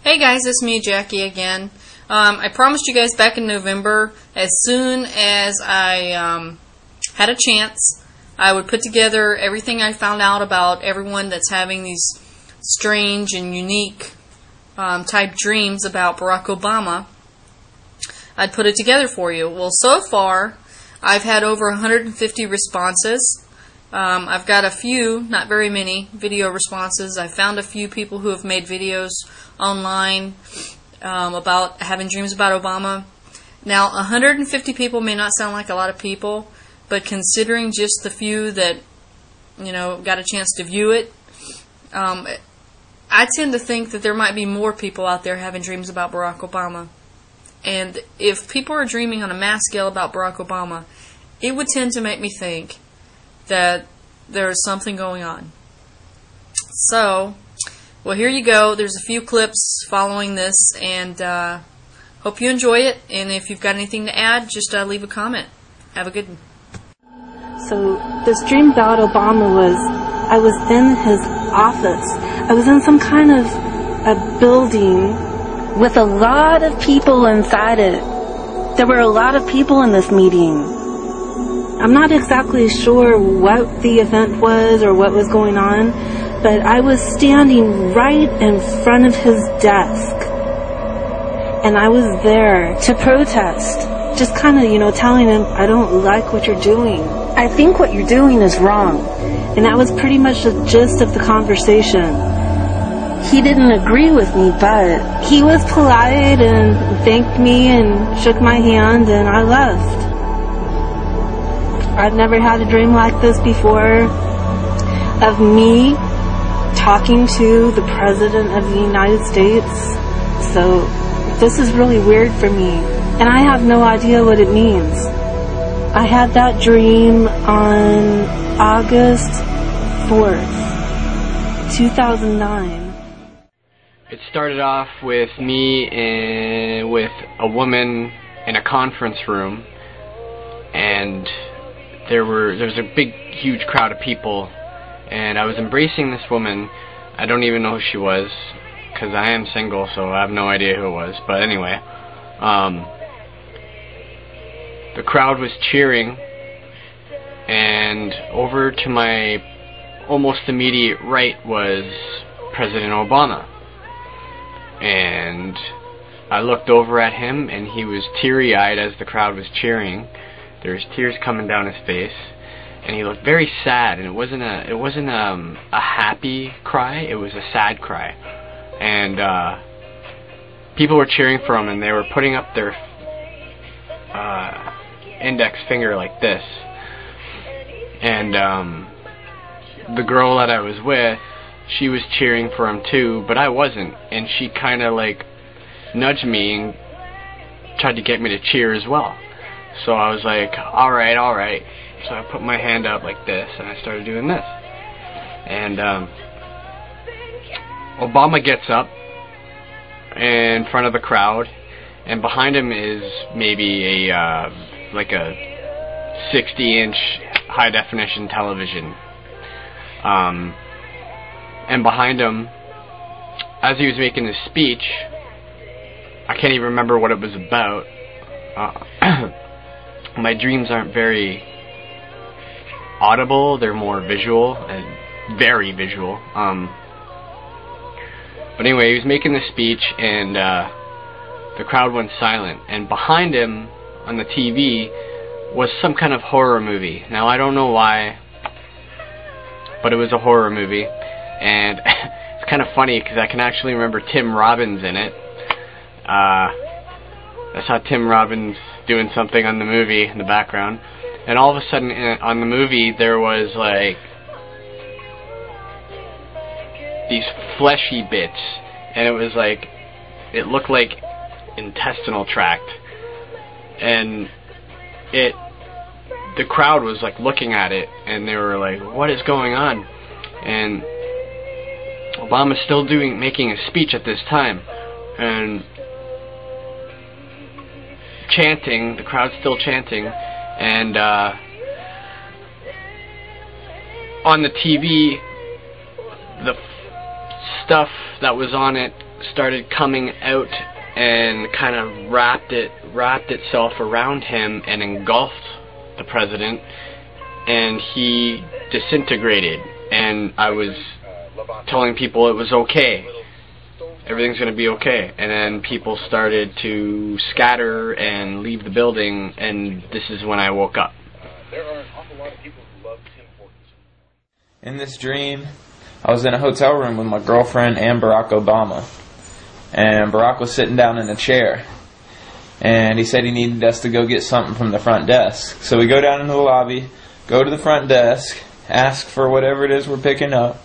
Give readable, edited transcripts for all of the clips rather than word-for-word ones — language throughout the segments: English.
Hey guys, it's me, Jackie, again. I promised you guys back in November, as soon as I had a chance, I would put together everything I found out about everyone that's having these strange and unique type dreams about Barack Obama. I'd put it together for you. Well, so far, I've had over 150 responses. I've got a few, not very many, video responses. I found a few people who have made videos online about having dreams about Obama. Now, 150 people may not sound like a lot of people, but considering just the few that, got a chance to view it, I tend to think that there might be more people out there having dreams about Barack Obama. And if people are dreaming on a mass scale about Barack Obama, it would tend to make me think that there's something going on. So, well, here you go. There's a few clips following this, and hope you enjoy it. And if you've got anything to add, just leave a comment. Have a good one. So this dream about Obama was, I was in his office. I was in some kind of a building with a lot of people inside it. There were a lot of people in this meeting. I'm not exactly sure what the event was or what was going on, but I was standing right in front of his desk. And I was there to protest. Just kind of, telling him, I don't like what you're doing. I think what you're doing is wrong. And that was pretty much the gist of the conversation. He didn't agree with me, but he was polite and thanked me and shook my hand, and I left. I've never had a dream like this before, of me talking to the President of the United States. So this is really weird for me, and I have no idea what it means. I had that dream on August 4th, 2009. It started off with me with a woman in a conference room, and there was a big, huge crowd of people, and I was embracing this woman. I don't even know who she was, because I am single, so I have no idea who it was. But anyway, the crowd was cheering, and over to my almost immediate right was President Obama. And I looked over at him, and he was teary-eyed as the crowd was cheering. There was tears coming down his face, and he looked very sad. And it wasn't a happy cry; it was a sad cry. And people were cheering for him, and they were putting up their index finger like this. And the girl that I was with, she was cheering for him too, but I wasn't. And she kind of nudged me and tried to get me to cheer as well. So I was like, alright, alright. So I put my hand up like this, and I started doing this. And Obama gets up in front of the crowd, and behind him is maybe a 60-inch high-definition television. And behind him, as he was making his speech, I can't even remember what it was about. My dreams aren't very audible, they're more visual, and very visual. But anyway, he was making the speech, and the crowd went silent. And behind him, on the TV, was some kind of horror movie. Now, I don't know why, but it was a horror movie. And it's kind of funny, because I can actually remember Tim Robbins in it. I saw Tim Robbins doing something on the movie in the background, and all of a sudden on the movie there was these fleshy bits, and it looked like intestinal tract, and the crowd was looking at it, and they were like, what is going on? And Obama's still making a speech at this time, and chanting, the crowd's still chanting, and on the TV, the stuff that was on it started coming out and kind of wrapped itself around him and engulfed the president, and he disintegrated. And I was telling people it was okay, everything's going to be okay, and then people started to scatter and leave the building, and this is when I woke up. There are an awful lot of people who love Tim Hortons. In this dream, I was in a hotel room with my girlfriend and Barack Obama. And Barack was sitting down in a chair. And he said he needed us to go get something from the front desk. So we go down into the lobby, go to the front desk, ask for whatever it is we're picking up.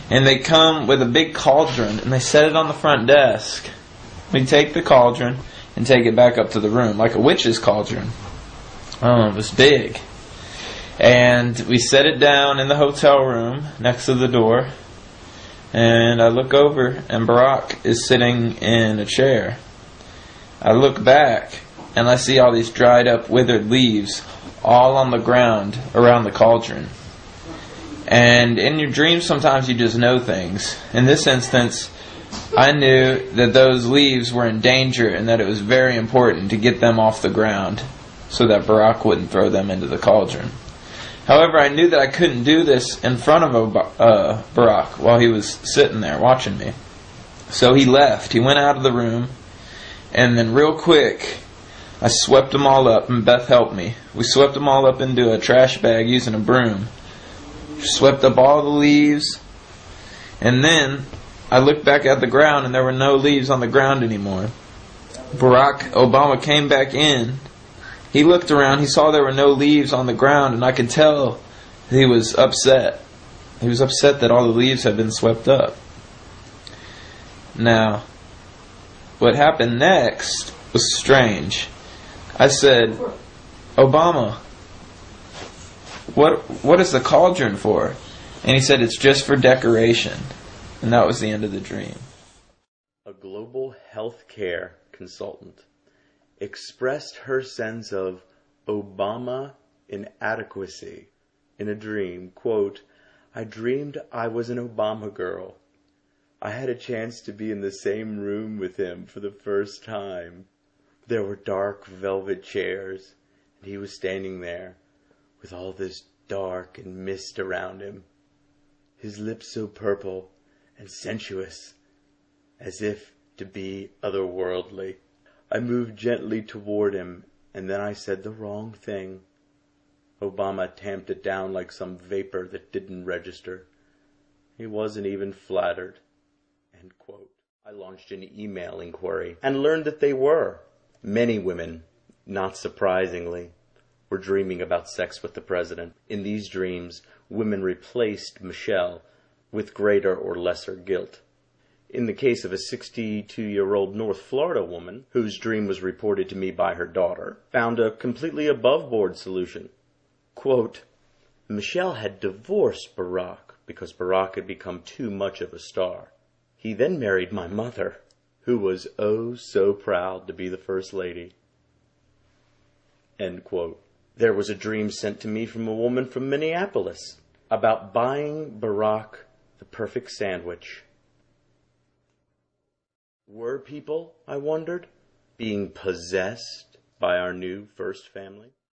And they come with a big cauldron, and they set it on the front desk. We take the cauldron and take it back up to the room, like a witch's cauldron. It was big. And we set it down in the hotel room next to the door. And I look over, and Barck is sitting in a chair. I look back, and I see all these dried up, withered leaves all on the ground around the cauldron. And in your dreams, sometimes you just know things. In this instance, I knew that those leaves were in danger and that it was very important to get them off the ground so that Barck wouldn't throw them into the cauldron. However, I knew that I couldn't do this in front of Barck while he was sitting there watching me. So he left. He went out of the room, and then real quick, I swept them all up, and Beth helped me. We swept them all up into a trash bag using a broom. Swept up all the leaves, and then I looked back at the ground, and there were no leaves on the ground anymore. Barack Obama came back in. He looked around, he saw there were no leaves on the ground, and I could tell he was upset. He was upset that all the leaves had been swept up. Now, what happened next was strange. I said, Obama, what is the cauldron for? And he said, it's just for decoration. And that was the end of the dream. A global healthcare consultant expressed her sense of Obama inadequacy in a dream. Quote, I dreamed I was an Obama girl. I had a chance to be in the same room with him for the first time. There were dark velvet chairs, and he was standing there with all this dark and mist around him, his lips so purple and sensuous, as if to be otherworldly. I moved gently toward him, and then I said the wrong thing. Obama tamped it down like some vapor that didn't register. He wasn't even flattered. End quote. I launched an email inquiry and learned that they were. Many women, not surprisingly, were dreaming about sex with the president. In these dreams, women replaced Michelle with greater or lesser guilt. In the case of a 62-year-old North Florida woman, whose dream was reported to me by her daughter, found a completely above-board solution. Quote, Michelle had divorced Barck because Barck had become too much of a star. He then married my mother, who was oh so proud to be the first lady. End quote. There was a dream sent to me from a woman from Minneapolis about buying Barck the perfect sandwich. Were people, I wondered, being possessed by our new first family?